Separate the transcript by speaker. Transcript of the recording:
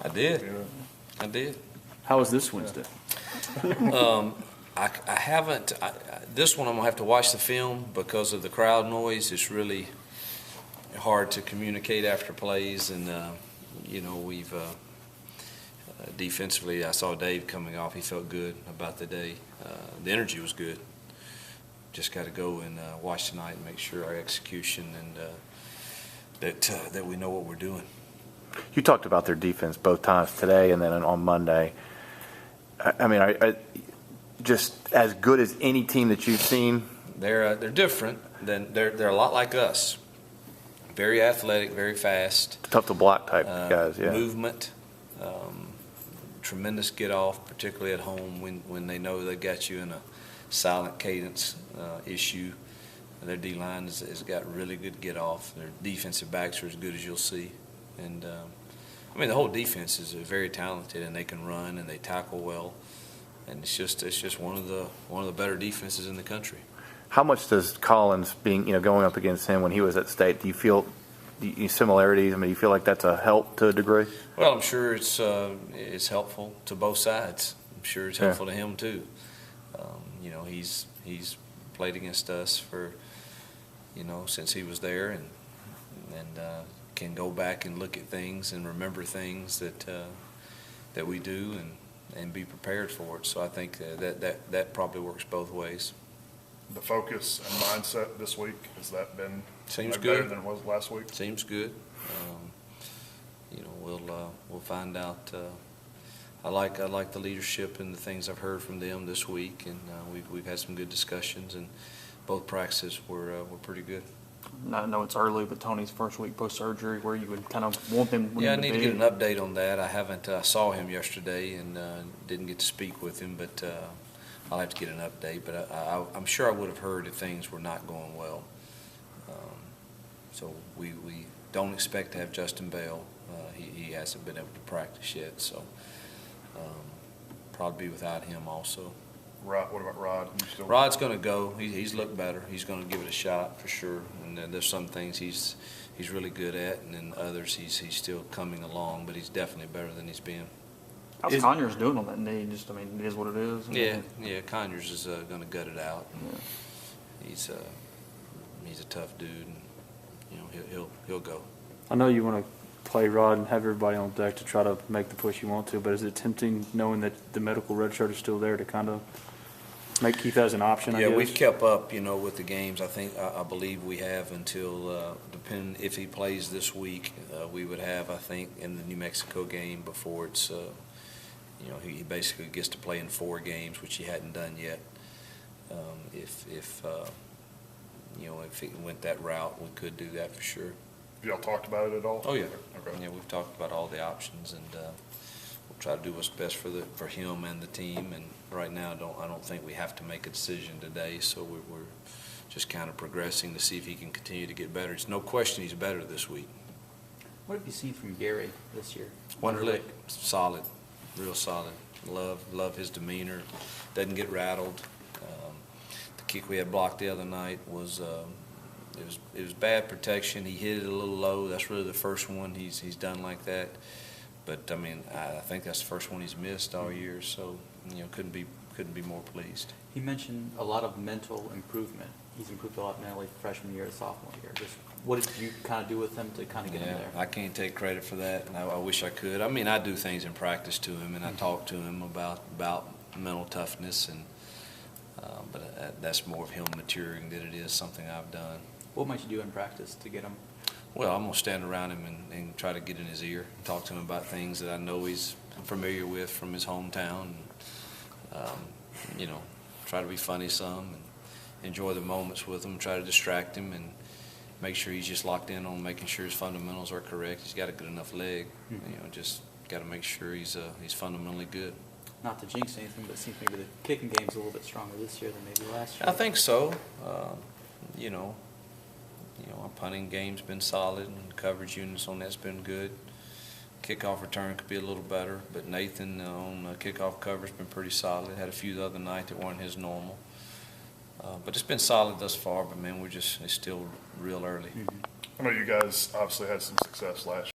Speaker 1: I did.
Speaker 2: Yeah.
Speaker 1: I did.
Speaker 3: How was this Wednesday?
Speaker 1: I haven't. This one I'm gonna have to watch the film because of the crowd noise. It's really hard to communicate after plays, and we've defensively. I saw Dave coming off. He felt good about the day. The energy was good. Just got to go and watch tonight and make sure our execution and that we know what we're doing.
Speaker 4: You talked about their defense both times today and then on Monday. I mean, are just as good as any team that you've seen?
Speaker 1: They're different. They're a lot like us. Very athletic, very fast.
Speaker 4: Tough to block type guys, yeah.
Speaker 1: Movement, tremendous get off, particularly at home when they know they got you in a silent cadence issue. Their D line has got really good get off. Their defensive backs are as good as you'll see, and the whole defense is very talented, and they can run and they tackle well, and it's just one of the better defenses in the country. How
Speaker 4: much does Collins going up against him when he was at State? Do you feel similarities? I mean, do you feel like that's a help to a degree?
Speaker 1: Well, I'm sure it's helpful to both sides. I'm sure it's helpful to him too. He's played against us for since he was there, and can go back and look at things and remember things that we do and be prepared for it. So I think that probably works both ways.
Speaker 2: The focus and mindset this week, has that been
Speaker 1: Seems
Speaker 2: better
Speaker 1: good.
Speaker 2: than it was last week?
Speaker 1: Seems good. We'll find out. I like the leadership and the things I've heard from them this week, and we've had some good discussions, and both practices were pretty good.
Speaker 3: I know it's early, but Tony's first week post-surgery, where you would kind of want them.
Speaker 1: Yeah, I need to get an update on that. I haven't. I saw him yesterday and didn't get to speak with him, but I'll have to get an update. But I'm sure I would have heard if things were not going well. So we don't expect to have Justin Bell. He hasn't been able to practice yet, so probably be without him also.
Speaker 2: Rod, what about Rod?
Speaker 1: Rod's going to go. He's looked better. He's going to give it a shot for sure. And there's some things he's really good at, and then others he's still coming along. But he's definitely better than he's been.
Speaker 3: How's Conyers doing on that knee? It is what it is.
Speaker 1: Yeah. Conyers is going to gut it out. Yeah. He's a tough dude, and he'll go.
Speaker 3: I know you want to play Rod and have everybody on deck to try to make the push you want to, but is it tempting knowing that the medical red shirt is still there to kind of keep that as an option?
Speaker 1: Yeah, we've kept up, with the games. I believe we have until depending if he plays this week, we would have, I think, in the New Mexico game before it's, he basically gets to play in 4 games, which he hadn't done yet. If it went that route, we could do that for sure.
Speaker 2: Have y'all talked about it at all?
Speaker 1: Oh yeah.
Speaker 2: Okay.
Speaker 1: Yeah, we've talked about all the options, and we'll try to do what's best for him and the team. And right now, I don't think we have to make a decision today. So we're just kind of progressing to see if he can continue to get better. It's no question he's better this week.
Speaker 5: What have you seen from Gary this year?
Speaker 1: Wonderful, solid, real solid. Love his demeanor. Doesn't get rattled. The kick we had blocked the other night was. It was bad protection. He hit it a little low. That's really the first one he's done like that. But I think that's the first one he's missed all year. So couldn't be more pleased.
Speaker 5: He mentioned a lot of mental improvement. He's improved a lot mentally freshman year to sophomore year. Just what did you kind of do with him to kind of get him there? I
Speaker 1: can't take credit for that, and I wish I could. I do things in practice to him, and I talk to him about mental toughness, and but that's more of him maturing than it is something I've done.
Speaker 5: What might you do in practice to get him?
Speaker 1: Well, I'm going to stand around him and try to get in his ear and talk to him about things that I know he's familiar with from his hometown. And, try to be funny some and enjoy the moments with him, try to distract him and make sure he's just locked in on making sure his fundamentals are correct. He's got a good enough leg. Just got to make sure he's fundamentally good.
Speaker 5: Not to jinx anything, but it seems maybe the kicking game's a little bit stronger this year than maybe last year.
Speaker 1: I think so. Our punting game's been solid, and coverage units on that's been good. Kickoff return could be a little better, but Nathan on kickoff cover's been pretty solid. Had a few the other night that weren't his normal. But it's been solid thus far, but man, it's still real early.
Speaker 2: I know you guys obviously had some success last year.